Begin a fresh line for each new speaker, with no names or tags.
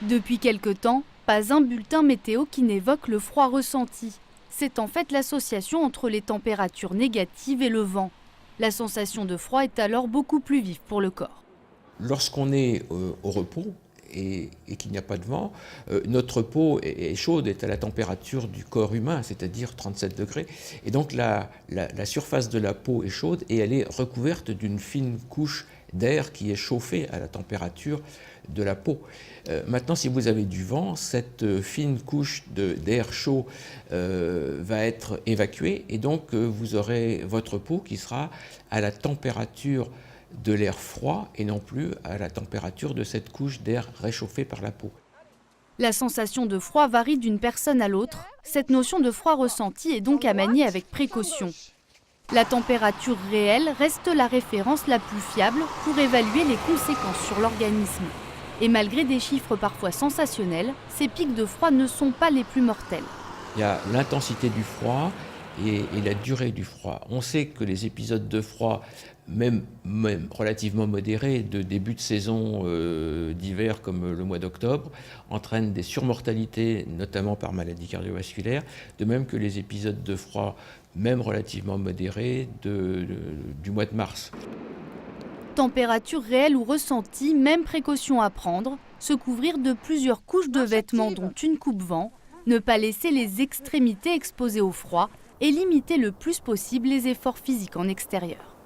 Depuis quelque temps, pas un bulletin météo qui n'évoque le froid ressenti. C'est en fait l'association entre les températures négatives et le vent. La sensation de froid est alors beaucoup plus vive pour le corps.
Lorsqu'on est au repos et qu'il n'y a pas de vent, notre peau est chaude, est à la température du corps humain, c'est-à-dire 37 degrés. Et donc la surface de la peau est chaude et elle est recouverte d'une fine couche d'air qui est chauffée à la température de la peau. Maintenant, si vous avez du vent, cette fine couche d'air chaud va être évacuée et donc vous aurez votre peau qui sera à la température de l'air froid et non plus à la température de cette couche d'air réchauffé par la peau.
La sensation de froid varie d'une personne à l'autre. Cette notion de froid ressenti est donc à manier avec précaution. La température réelle reste la référence la plus fiable pour évaluer les conséquences sur l'organisme. Et malgré des chiffres parfois sensationnels, ces pics de froid ne sont pas les plus mortels.
Il y a l'intensité du froid et la durée du froid. On sait que les épisodes de froid, même relativement modérés, de début de saison d'hiver comme le mois d'octobre, entraînent des surmortalités, notamment par maladie cardiovasculaire, de même que les épisodes de froid, même relativement modérés, du mois de mars.
Température réelle ou ressentie, même précaution à prendre, se couvrir de plusieurs couches de vêtements dont une coupe-vent, ne pas laisser les extrémités exposées au froid et limiter le plus possible les efforts physiques en extérieur.